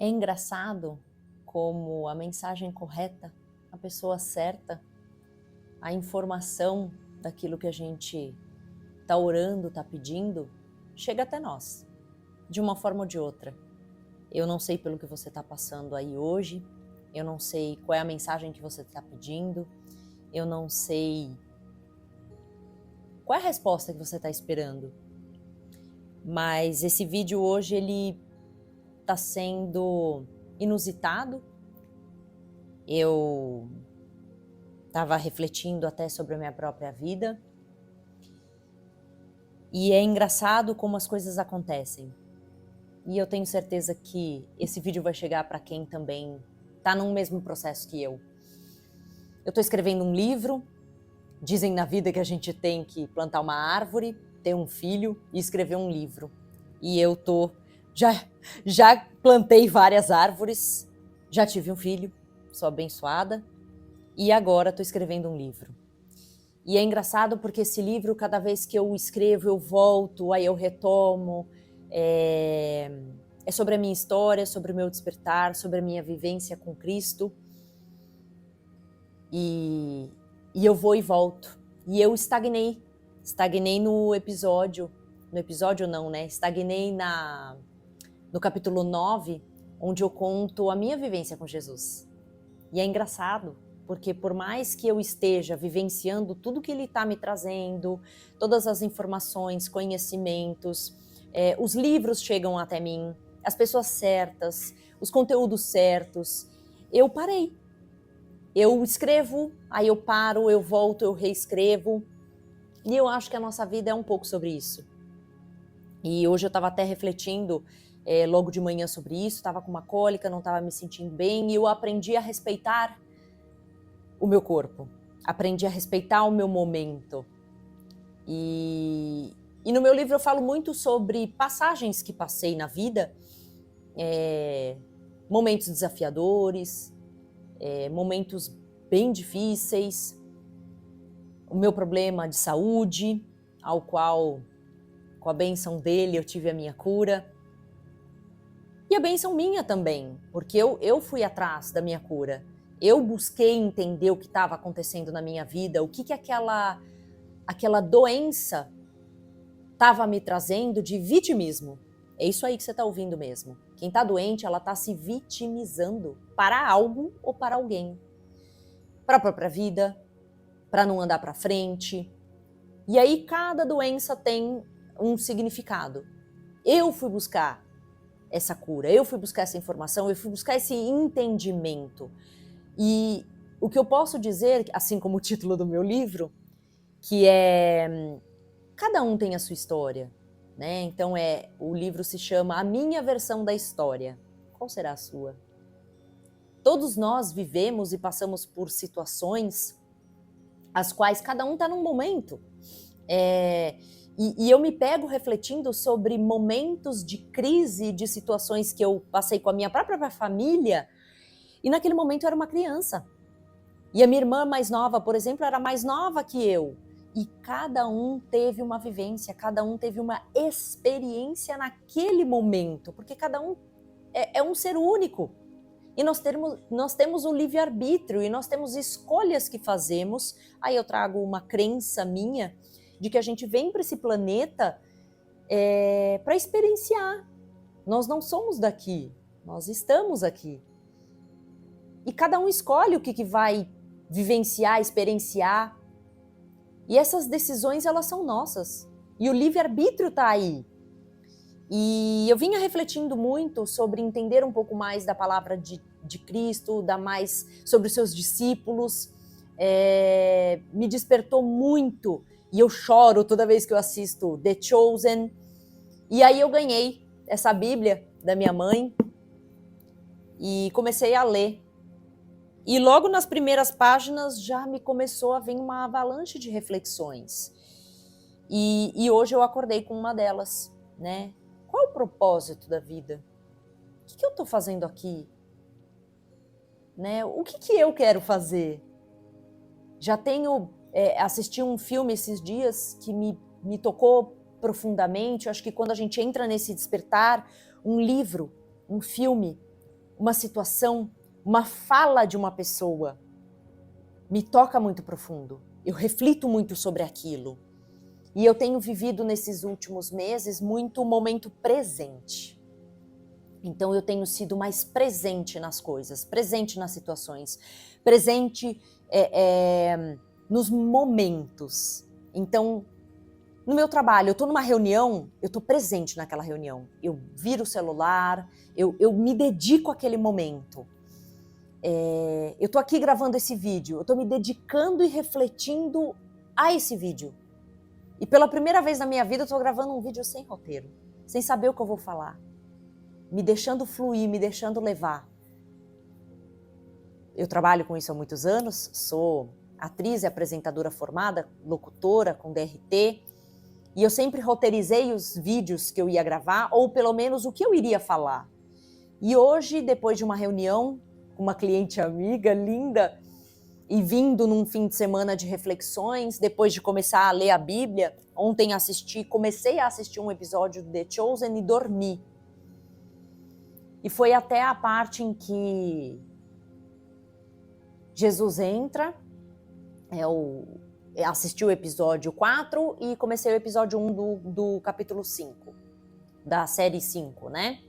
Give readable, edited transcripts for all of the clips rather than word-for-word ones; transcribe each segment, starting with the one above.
É engraçado como a mensagem correta, a pessoa certa, a informação daquilo que a gente está orando, está pedindo, chega até nós, de uma forma ou de outra. Eu não sei pelo que você está passando aí hoje, eu não sei qual é a mensagem que você está pedindo, eu não sei qual é a resposta que você está esperando. Mas esse vídeo hoje, ele está sendo inusitado. Eu estava refletindo até sobre a minha própria vida. E é engraçado como as coisas acontecem. E eu tenho certeza que esse vídeo vai chegar para quem também está no mesmo processo que eu. Eu estou escrevendo um livro. Dizem na vida que a gente tem que plantar uma árvore, ter um filho e escrever um livro. E eu já plantei várias árvores, já tive um filho, sou abençoada, e agora estou escrevendo um livro. E é engraçado porque esse livro, cada vez que eu escrevo, eu volto, aí eu retomo. É sobre a minha história, sobre o meu despertar, sobre a minha vivência com Cristo. E eu vou e volto. E eu estagnei no episódio não, né? Estagnei no capítulo 9, onde eu conto a minha vivência com Jesus. E é engraçado, porque por mais que eu esteja vivenciando tudo que ele está me trazendo, todas as informações, conhecimentos, os livros chegam até mim, as pessoas certas, os conteúdos certos, eu parei. Eu escrevo, aí eu paro, eu volto, eu reescrevo. E eu acho que a nossa vida é um pouco sobre isso. E hoje eu estava até refletindo logo de manhã sobre isso, estava com uma cólica, não estava me sentindo bem, e eu aprendi a respeitar o meu corpo, aprendi a respeitar o meu momento. E no meu livro eu falo muito sobre passagens que passei na vida, momentos desafiadores, momentos bem difíceis, o meu problema de saúde, ao qual, com a bênção dele, eu tive a minha cura. E a bênção minha também, porque eu fui atrás da minha cura. Eu busquei entender o que estava acontecendo na minha vida, o que aquela doença estava me trazendo de vitimismo. É isso aí que você está ouvindo mesmo. Quem está doente, ela está se vitimizando para algo ou para alguém. Para a própria vida, para não andar para frente. E aí cada doença tem um significado. Eu fui buscar essa cura, eu fui buscar essa informação, eu fui buscar esse entendimento. E o que eu posso dizer, assim como o título do meu livro, que é cada um tem a sua história, né? Então o livro se chama A Minha Versão da História. Qual será a sua? Todos nós vivemos e passamos por situações as quais cada um está num momento. E eu me pego refletindo sobre momentos de crise, de situações que eu passei com a minha própria família, e naquele momento eu era uma criança. E a minha irmã mais nova, por exemplo, era mais nova que eu. E cada um teve uma vivência, cada um teve uma experiência naquele momento, porque cada um é um ser único. E nós temos o livre-arbítrio e nós temos escolhas que fazemos. Aí eu trago uma crença minha de que a gente vem para esse planeta para experienciar. Nós não somos daqui, nós estamos aqui. E cada um escolhe o que vai vivenciar, experienciar. E essas decisões, elas são nossas. E o livre-arbítrio está aí. E eu vinha refletindo muito sobre entender um pouco mais da palavra de Cristo, mais sobre os seus discípulos. Me despertou muito. E eu choro toda vez que eu assisto The Chosen. E aí eu ganhei essa Bíblia da minha mãe e comecei a ler. E logo nas primeiras páginas já me começou a vir uma avalanche de reflexões. E hoje eu acordei com uma delas, né? Qual é o propósito da vida? O que eu estou fazendo aqui? Né? O que eu quero fazer? Já tenho assisti um filme esses dias que me tocou profundamente. Eu acho que quando a gente entra nesse despertar, um livro, um filme, uma situação, uma fala de uma pessoa me toca muito profundo. Eu reflito muito sobre aquilo. E eu tenho vivido nesses últimos meses muito o momento presente. Então eu tenho sido mais presente nas coisas, presente nas situações, presente nos momentos. Então, no meu trabalho, eu estou numa reunião, eu estou presente naquela reunião. Eu viro o celular, eu me dedico àquele momento. Eu estou aqui gravando esse vídeo, eu estou me dedicando e refletindo a esse vídeo. E pela primeira vez na minha vida eu estou gravando um vídeo sem roteiro, sem saber o que eu vou falar. Me deixando fluir, me deixando levar. Eu trabalho com isso há muitos anos, sou atriz e apresentadora formada, locutora com DRT, e eu sempre roteirizei os vídeos que eu ia gravar, ou pelo menos o que eu iria falar. E hoje, depois de uma reunião com uma cliente amiga linda, e vindo num fim de semana de reflexões, depois de começar a ler a Bíblia, ontem comecei a assistir um episódio de The Chosen e dormi. E foi até a parte em que Jesus entra, assisti o episódio 4 e comecei o episódio 1 do capítulo 5, da série 5, né?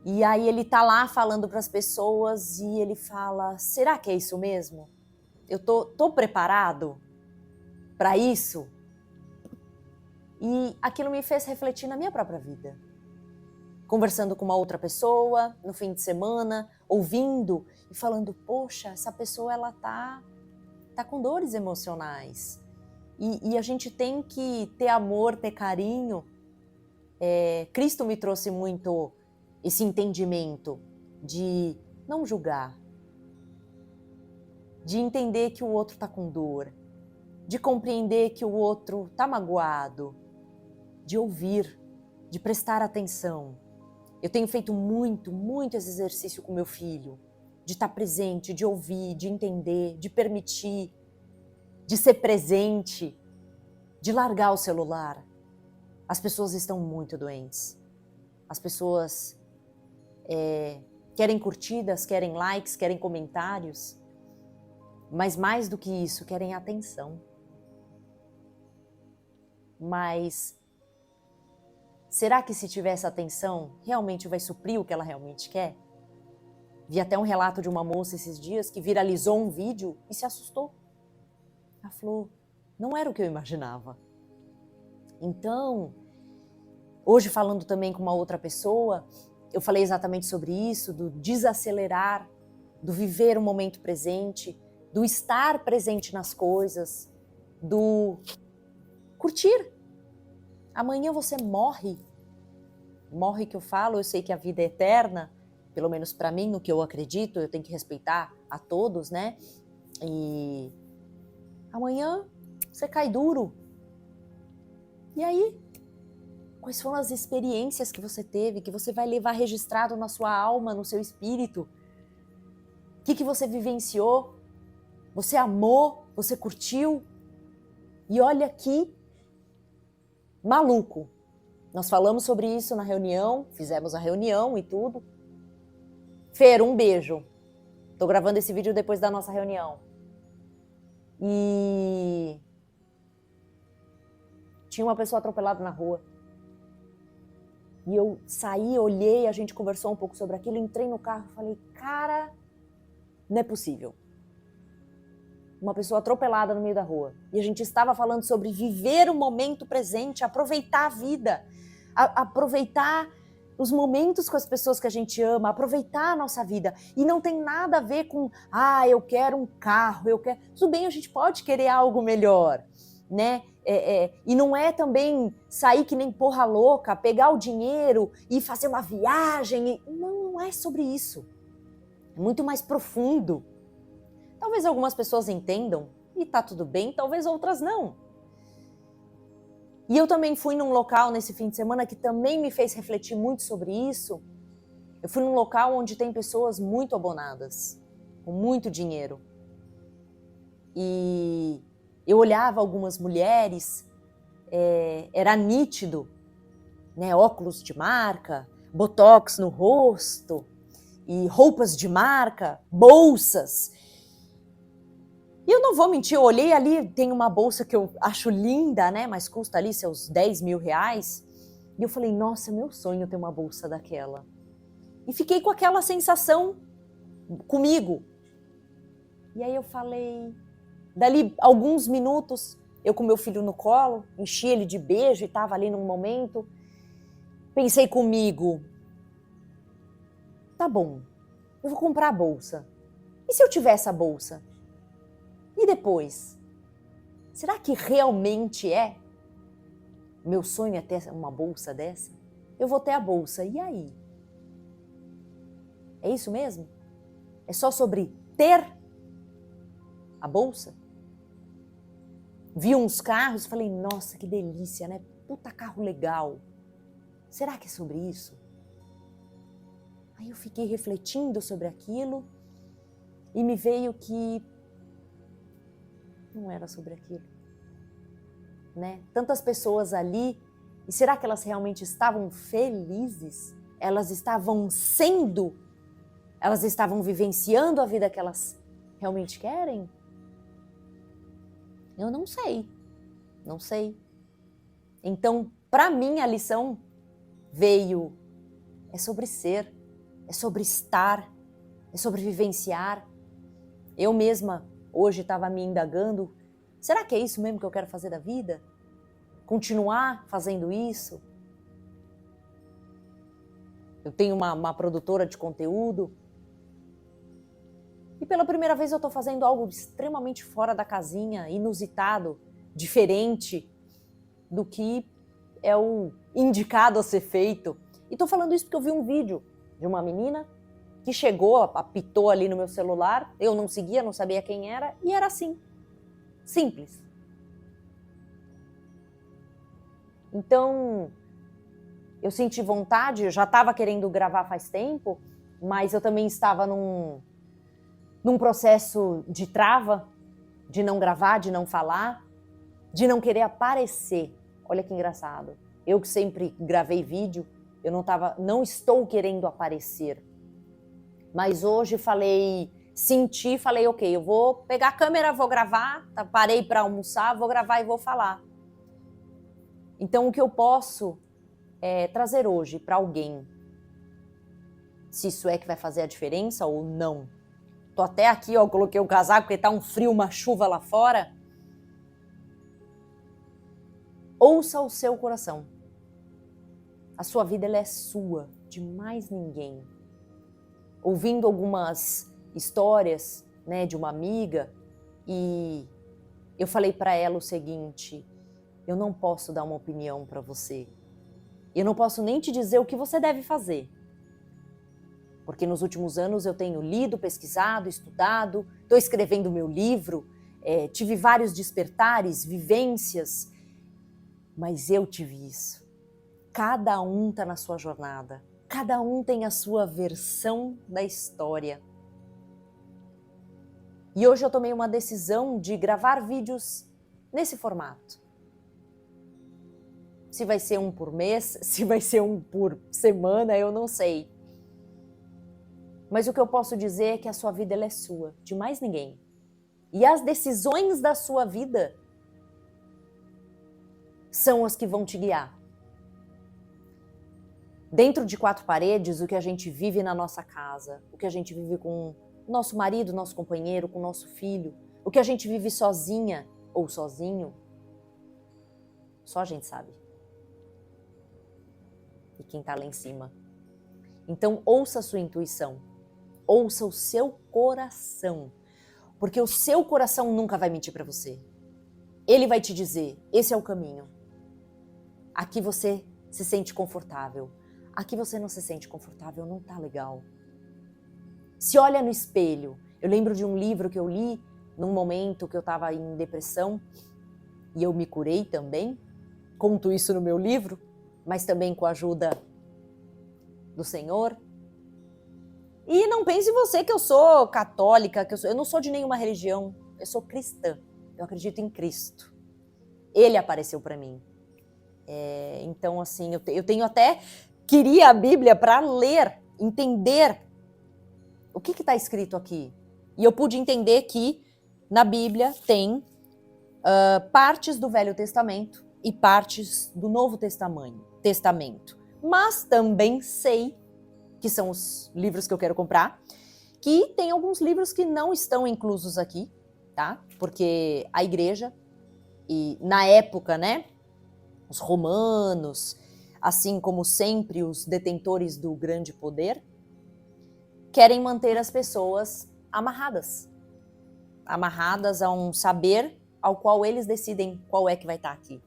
E aí ele tá lá falando para as pessoas e ele fala, será que é isso mesmo? Eu tô preparado para isso? E aquilo me fez refletir na minha própria vida. Conversando com uma outra pessoa no fim de semana, ouvindo e falando, poxa, essa pessoa ela tá com dores emocionais. E a gente tem que ter amor, ter carinho. Cristo me trouxe muito esse entendimento de não julgar, de entender que o outro está com dor, de compreender que o outro está magoado, de ouvir, de prestar atenção. Eu tenho feito muito esse exercício com meu filho, de estar presente, de ouvir, de entender, de permitir, de ser presente, de largar o celular. As pessoas estão muito doentes. As pessoas querem curtidas, querem likes, querem comentários, mas mais do que isso, querem atenção. Mas será que se tiver essa atenção, realmente vai suprir o que ela realmente quer? Vi até um relato de uma moça esses dias que viralizou um vídeo e se assustou. Ela falou, não era o que eu imaginava. Então, hoje falando também com uma outra pessoa, eu falei exatamente sobre isso, do desacelerar, do viver o momento presente, do estar presente nas coisas, do curtir. Amanhã você morre. Morre que eu falo, eu sei que a vida é eterna, pelo menos para mim, no que eu acredito, eu tenho que respeitar a todos, né? E amanhã você cai duro. E aí? Quais foram as experiências que você teve, que você vai levar registrado na sua alma, no seu espírito? O que você vivenciou? Você amou? Você curtiu? E olha que maluco. Nós falamos sobre isso na reunião, fizemos a reunião e tudo. Fer, um beijo. Tô gravando esse vídeo depois da nossa reunião. E tinha uma pessoa atropelada na rua. E eu saí, olhei, a gente conversou um pouco sobre aquilo, entrei no carro e falei, cara, não é possível. Uma pessoa atropelada no meio da rua. E a gente estava falando sobre viver o momento presente, aproveitar a vida, aproveitar os momentos com as pessoas que a gente ama, aproveitar a nossa vida. E não tem nada a ver com, eu quero um carro, eu quero... Tudo bem, a gente pode querer algo melhor, né? E não é também sair que nem porra louca, pegar o dinheiro e fazer uma viagem. Não é sobre isso. É muito mais profundo. Talvez algumas pessoas entendam e tá tudo bem, talvez outras não. E eu também fui num local nesse fim de semana que também me fez refletir muito sobre isso. Eu fui num local onde tem pessoas muito abonadas, com muito dinheiro. E eu olhava algumas mulheres, era nítido, né, óculos de marca, botox no rosto, e roupas de marca, bolsas. E eu não vou mentir, eu olhei ali, tem uma bolsa que eu acho linda, né? Mas custa ali seus 10 mil reais. E eu falei, nossa, meu sonho é ter uma bolsa daquela. E fiquei com aquela sensação comigo. E aí eu falei, dali alguns minutos, eu com meu filho no colo, enchi ele de beijo e estava ali num momento. Pensei comigo, tá bom, eu vou comprar a bolsa. E se eu tiver essa bolsa? E depois? Será que realmente é? Meu sonho é ter uma bolsa dessa? Eu vou ter a bolsa, e aí? É isso mesmo? É só sobre ter a bolsa? Vi uns carros, falei, nossa, que delícia, né? Puta carro legal. Será que é sobre isso? Aí eu fiquei refletindo sobre aquilo e me veio que não era sobre aquilo, né? Tantas pessoas ali, e será que elas realmente estavam felizes? Elas estavam vivenciando a vida que elas realmente querem? Eu não sei. Então, para mim, a lição veio, é sobre ser, é sobre estar, é sobre vivenciar. Eu mesma, hoje, estava me indagando, será que é isso mesmo que eu quero fazer da vida? Continuar fazendo isso? Eu tenho uma produtora de conteúdo, e pela primeira vez eu estou fazendo algo extremamente fora da casinha, inusitado, diferente do que é o indicado a ser feito. E estou falando isso porque eu vi um vídeo de uma menina que chegou, apitou ali no meu celular, eu não seguia, não sabia quem era, e era assim, simples. Então, eu senti vontade, eu já estava querendo gravar faz tempo, mas eu também estava num processo de trava, de não gravar, de não falar, de não querer aparecer. Olha que engraçado. Eu que sempre gravei vídeo, eu não estou querendo aparecer. Mas hoje falei, ok, eu vou pegar a câmera, vou gravar, parei para almoçar, vou gravar e vou falar. Então o que eu posso trazer hoje para alguém, se isso é que vai fazer a diferença ou não. Tô até aqui, ó, coloquei o casaco porque tá um frio, uma chuva lá fora. Ouça o seu coração. A sua vida, ela é sua, de mais ninguém. Ouvindo algumas histórias, né, de uma amiga, e eu falei para ela o seguinte, eu não posso dar uma opinião para você. Eu não posso nem te dizer o que você deve fazer. Porque nos últimos anos eu tenho lido, pesquisado, estudado, estou escrevendo meu livro, tive vários despertares, vivências, mas eu tive isso. Cada um está na sua jornada, cada um tem a sua versão da história. E hoje eu tomei uma decisão de gravar vídeos nesse formato. Se vai ser um por mês, se vai ser um por semana, eu não sei. Mas o que eu posso dizer é que a sua vida, ela é sua, de mais ninguém. E as decisões da sua vida são as que vão te guiar. Dentro de quatro paredes, o que a gente vive na nossa casa, o que a gente vive com o nosso marido, nosso companheiro, com o nosso filho, o que a gente vive sozinha ou sozinho, só a gente sabe. E quem tá lá em cima. Então, ouça a sua intuição. Ouça o seu coração, porque o seu coração nunca vai mentir para você. Ele vai te dizer, esse é o caminho. Aqui você se sente confortável. Aqui você não se sente confortável, não tá legal. Se olha no espelho. Eu lembro de um livro que eu li num momento que eu estava em depressão e eu me curei também. Conto isso no meu livro, mas também com a ajuda do Senhor. E não pense você que eu sou católica, eu não sou de nenhuma religião, eu sou cristã, eu acredito em Cristo. Ele apareceu para mim. Então, assim, eu tenho até, queria a Bíblia para ler, entender O que está escrito aqui? E eu pude entender que na Bíblia tem partes do Velho Testamento e partes do Novo Testamento. Mas também sei, que são os livros que eu quero comprar, que tem alguns livros que não estão inclusos aqui, tá? Porque a igreja, e na época, né, os romanos, assim como sempre os detentores do grande poder, querem manter as pessoas amarradas a um saber ao qual eles decidem qual é que vai estar aqui.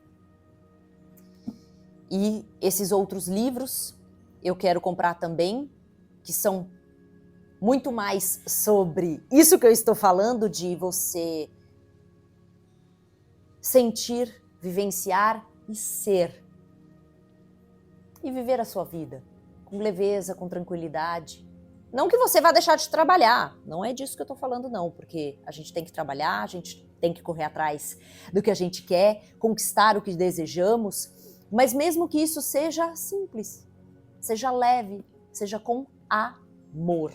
E esses outros livros eu quero comprar também, que são muito mais sobre isso que eu estou falando, de você sentir, vivenciar e ser. E viver a sua vida com leveza, com tranquilidade. Não que você vá deixar de trabalhar, não é disso que eu estou falando não, porque a gente tem que trabalhar, a gente tem que correr atrás do que a gente quer, conquistar o que desejamos, mas mesmo que isso seja simples, seja leve, seja com amor.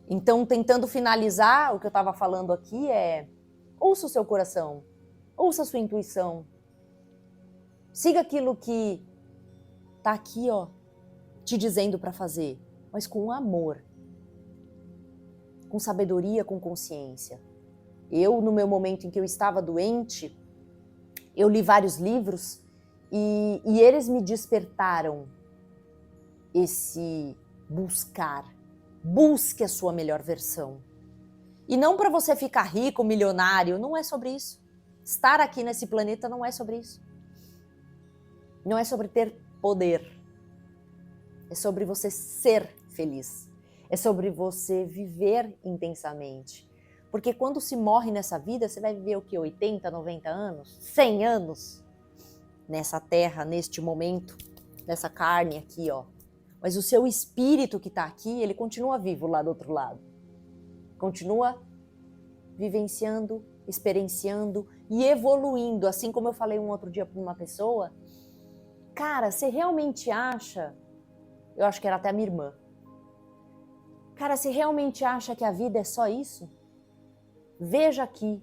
Então, tentando finalizar, o que eu estava falando aqui é: ouça o seu coração, ouça a sua intuição, siga aquilo que está aqui, ó, te dizendo para fazer, mas com amor, com sabedoria, com consciência. Eu, no meu momento em que eu estava doente, eu li vários livros e eles me despertaram esse buscar. Busque a sua melhor versão. E não para você ficar rico, milionário, não é sobre isso. Estar aqui nesse planeta não é sobre isso. Não é sobre ter poder. É sobre você ser feliz. É sobre você viver intensamente. Porque quando se morre nessa vida, você vai viver o quê? 80, 90 anos? 100 anos? Nessa terra, neste momento, nessa carne aqui, ó. Mas o seu espírito que está aqui, ele continua vivo lá do outro lado. Continua vivenciando, experienciando e evoluindo. Assim como eu falei um outro dia para uma pessoa, cara, você realmente acha, eu acho que era até a minha irmã, cara, você realmente acha que a vida é só isso? Veja aqui,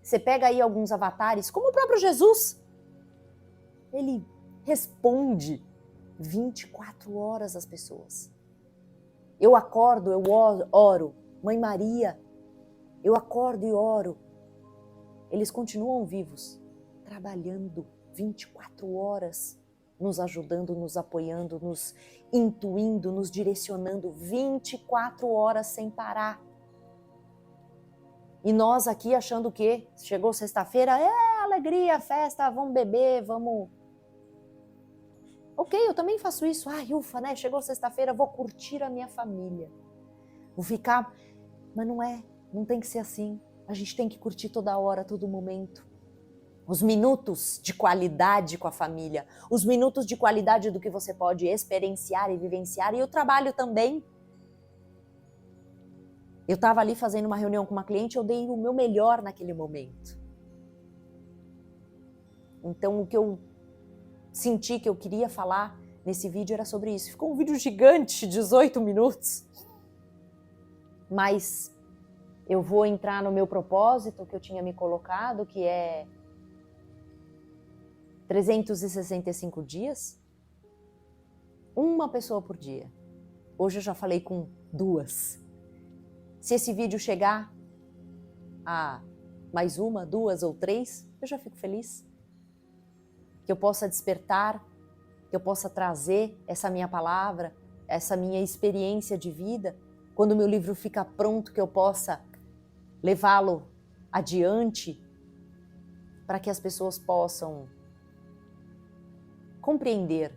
você pega aí alguns avatares, como o próprio Jesus, ele responde 24 horas às pessoas. Eu acordo, eu oro, Mãe Maria, eu acordo e oro. Eles continuam vivos, trabalhando 24 horas, nos ajudando, nos apoiando, nos intuindo, nos direcionando 24 horas sem parar. E nós aqui achando que chegou sexta-feira, alegria, festa, vamos beber, vamos... Ok, eu também faço isso. Ai, ufa, né? Chegou sexta-feira, vou curtir a minha família. Vou ficar... Mas não é, não tem que ser assim. A gente tem que curtir toda hora, todo momento. Os minutos de qualidade com a família. Os minutos de qualidade do que você pode experienciar e vivenciar. E o trabalho também. Eu estava ali fazendo uma reunião com uma cliente, eu dei o meu melhor naquele momento. Então, o que eu senti que eu queria falar nesse vídeo era sobre isso. Ficou um vídeo gigante, 18 minutos. Mas eu vou entrar no meu propósito que eu tinha me colocado, que é 365 dias, uma pessoa por dia. Hoje eu já falei com 2. Se esse vídeo chegar a mais 1, 2 ou 3, eu já fico feliz. Que eu possa despertar, que eu possa trazer essa minha palavra, essa minha experiência de vida. Quando o meu livro fica pronto, que eu possa levá-lo adiante para que as pessoas possam compreender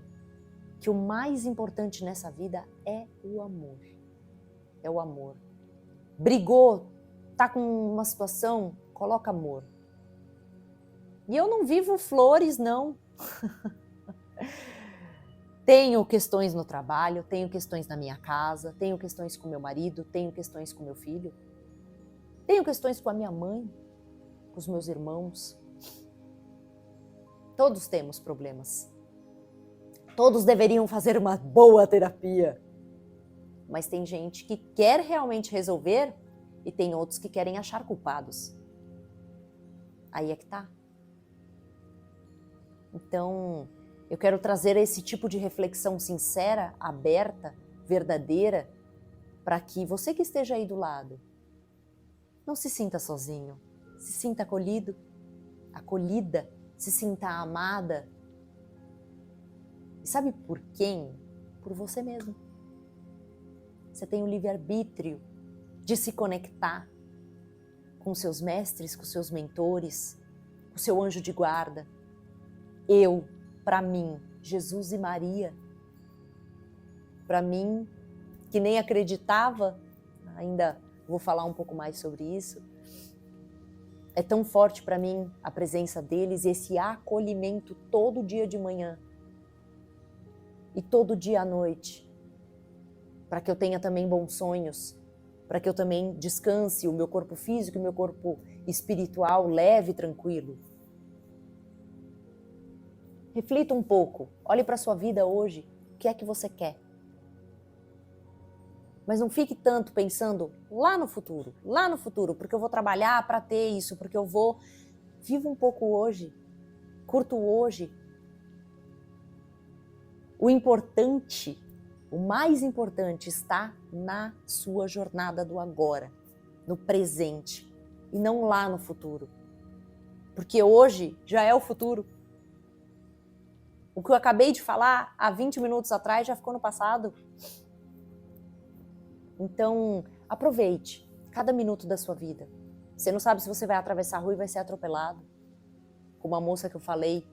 que o mais importante nessa vida é o amor. É o amor. Brigou, tá com uma situação, coloca amor. E eu não vivo flores, não. Tenho questões no trabalho, tenho questões na minha casa, tenho questões com meu marido, tenho questões com meu filho, tenho questões com a minha mãe, com os meus irmãos. Todos temos problemas. Todos deveriam fazer uma boa terapia. mas tem gente que quer realmente resolver e tem outros que querem achar culpados. Aí é que tá. Então, eu quero trazer esse tipo de reflexão sincera, aberta, verdadeira, para que você que esteja aí do lado não se sinta sozinho, se sinta acolhido, acolhida, se sinta amada. E sabe por quem? Por você mesmo. Você tem o livre-arbítrio de se conectar com seus mestres, com seus mentores, com seu anjo de guarda. Eu, para mim, Jesus e Maria, para mim, que nem acreditava, ainda vou falar um pouco mais sobre isso, é tão forte para mim a presença deles, esse acolhimento todo dia de manhã e todo dia à noite, para que eu tenha também bons sonhos, para que eu também descanse o meu corpo físico e o meu corpo espiritual leve e tranquilo. Reflita um pouco, olhe para a sua vida hoje, o que é que você quer? Mas não fique tanto pensando lá no futuro, porque eu vou trabalhar para ter isso, porque eu vou... Viva um pouco hoje, curta o hoje. O importante, o mais importante está na sua jornada do agora, no presente, e não lá no futuro. Porque hoje já é o futuro. O que eu acabei de falar há 20 minutos atrás já ficou no passado. Então, aproveite cada minuto da sua vida. Você não sabe se você vai atravessar a rua e vai ser atropelado. Como a moça que eu falei,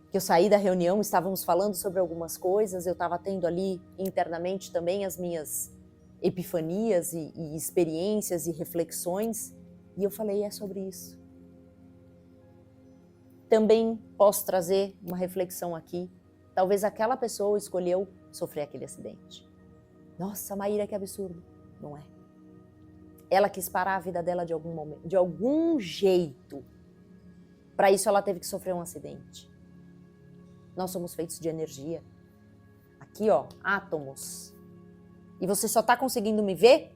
que eu saí da reunião, estávamos falando sobre algumas coisas, eu estava tendo ali internamente também as minhas epifanias e experiências e reflexões, e eu falei, é sobre isso. Também posso trazer uma reflexão aqui. Talvez aquela pessoa escolheu sofrer aquele acidente. Nossa, Maíra, que absurdo. Não é. Ela quis parar a vida dela de algum momento, de algum jeito. Para isso ela teve que sofrer um acidente. Nós somos feitos de energia. Aqui, ó, átomos. E você só tá conseguindo me ver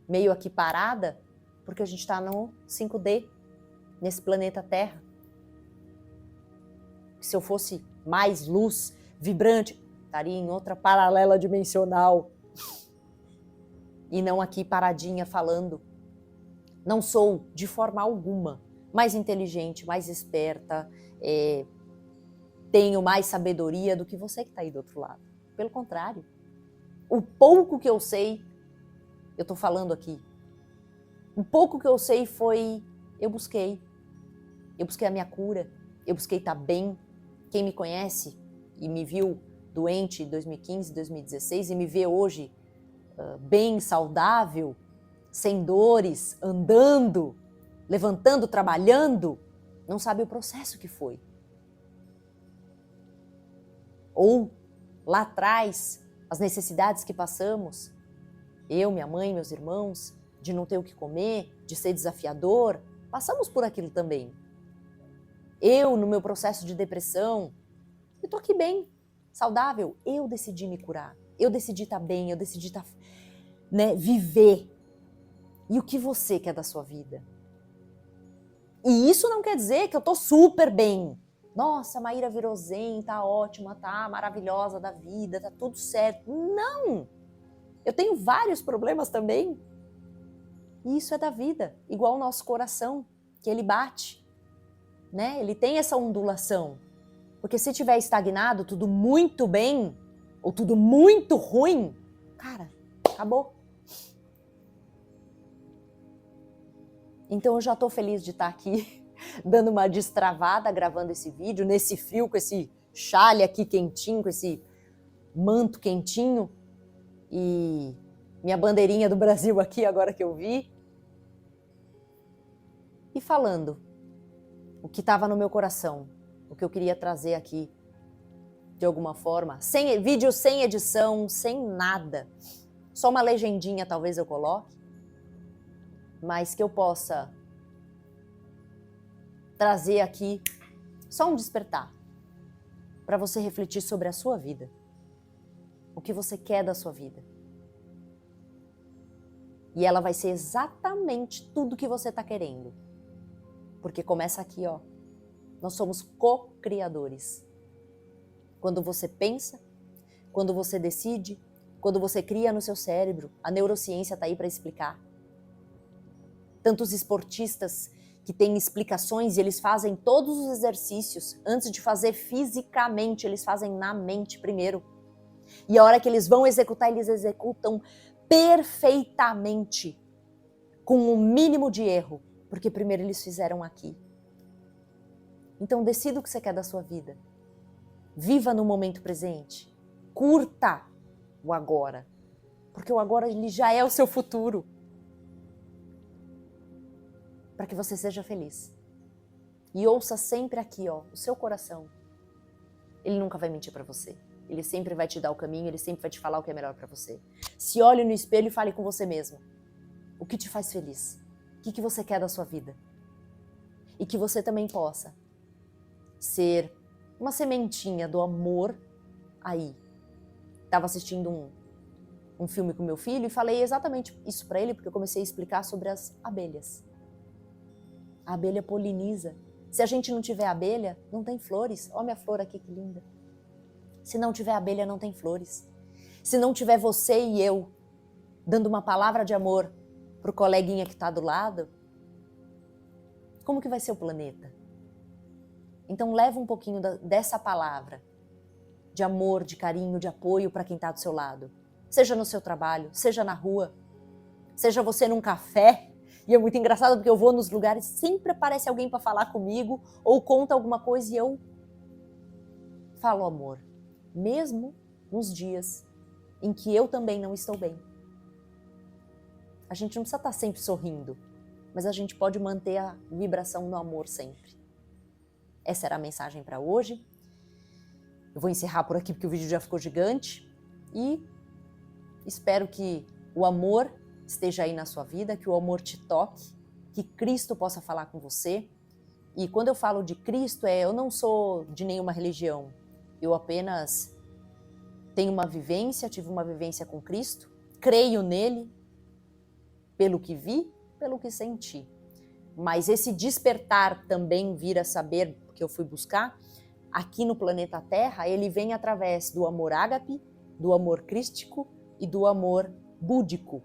meio aqui parada porque a gente tá no 5D, nesse planeta Terra. Se eu fosse mais luz, vibrante, estaria em outra paralela dimensional. E não aqui paradinha falando. Não sou, de forma alguma, mais inteligente, mais esperta, tenho mais sabedoria do que você que está aí do outro lado. Pelo contrário. O pouco que eu sei, eu estou falando aqui. O pouco que eu sei foi, eu busquei a minha cura, eu busquei estar bem. Quem me conhece e me viu doente em 2015, 2016 e me vê hoje bem, saudável, sem dores, andando, levantando, trabalhando, não sabe o processo que foi. Ou lá atrás, as necessidades que passamos, eu, minha mãe, meus irmãos, de não ter o que comer, de ser desafiador, passamos por aquilo também. Eu, no meu processo de depressão, eu tô aqui bem, saudável, eu decidi me curar, eu decidi estar bem, eu decidi viver. E o que você quer da sua vida? E isso não quer dizer que eu tô super bem. Nossa, a Maíra virou zen, tá ótima, tá maravilhosa da vida, tá tudo certo. Não! Eu tenho vários problemas também. E isso é da vida, igual o nosso coração, que ele bate, né? Ele tem essa ondulação. Porque se tiver estagnado, tudo muito bem, ou tudo muito ruim, cara, acabou. Então eu já tô feliz de estar aqui, dando uma destravada, gravando esse vídeo, nesse frio, com esse chale aqui quentinho, com esse manto quentinho, e minha bandeirinha do Brasil aqui, agora que eu vi. E falando o que estava no meu coração, o que eu queria trazer aqui, de alguma forma, vídeo sem edição, sem nada, só uma legendinha talvez eu coloque, mas que eu possa trazer aqui só um despertar para você refletir sobre a sua vida, o que você quer da sua vida, E ela vai ser exatamente tudo que você está querendo. Porque começa aqui, ó. Nós somos co-criadores. Quando você pensa, quando você decide, quando você cria no seu cérebro, a neurociência está aí para explicar. Tantos esportistas que têm explicações e eles fazem todos os exercícios antes de fazer fisicamente, eles fazem na mente primeiro. E a hora que eles vão executar, eles executam perfeitamente, com o mínimo de erro, porque primeiro eles fizeram aqui. Então decida o que você quer da sua vida. Viva no momento presente. Curta o agora, porque o agora ele já é o seu futuro. Para que você seja feliz. E ouça sempre aqui, ó, o seu coração. Ele nunca vai mentir para você. Ele sempre vai te dar o caminho, ele sempre vai te falar o que é melhor para você. Se olhe no espelho e fale com você mesmo. O que te faz feliz? O que você quer da sua vida? E que você também possa ser uma sementinha do amor aí. Estava assistindo um filme com meu filho e falei exatamente isso para ele, porque eu comecei a explicar sobre as abelhas. A abelha poliniza. Se a gente não tiver abelha, não tem flores. Olha minha flor aqui, que linda. Se não tiver abelha, não tem flores. Se não tiver você e eu dando uma palavra de amor pro coleguinha que está do lado, como que vai ser o planeta? Então leva um pouquinho dessa palavra de amor, de carinho, de apoio para quem está do seu lado. Seja no seu trabalho, seja na rua, seja você num café. E é muito engraçado porque eu vou nos lugares, sempre aparece alguém para falar comigo ou conta alguma coisa e eu falo amor. Mesmo nos dias em que eu também não estou bem. A gente não precisa estar sempre sorrindo, mas a gente pode manter a vibração no amor sempre. Essa era a mensagem para hoje. Eu vou encerrar por aqui porque o vídeo já ficou gigante e espero que o amor esteja aí na sua vida, que o amor te toque, que Cristo possa falar com você. E quando eu falo de Cristo, eu não sou de nenhuma religião. Eu apenas tenho uma vivência, tive uma vivência com Cristo, creio nele, pelo que vi, pelo que senti. Mas esse despertar também vir a saber, que eu fui buscar, aqui no planeta Terra, ele vem através do amor ágape, do amor crístico e do amor búdico.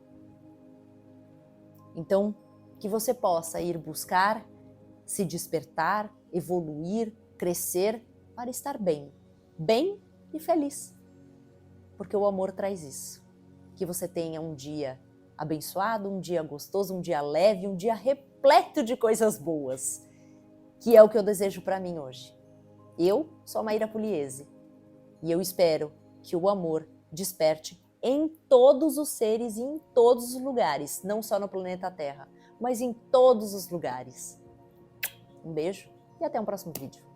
Então, que você possa ir buscar, se despertar, evoluir, crescer para estar bem e feliz. Porque o amor traz isso. Que você tenha um dia abençoado, um dia gostoso, um dia leve, um dia repleto de coisas boas. Que é o que eu desejo para mim hoje. Eu sou a Maíra Pugliese e eu espero que o amor desperte em todos os seres e em todos os lugares, não só no planeta Terra, mas em todos os lugares. Um beijo e até um próximo vídeo.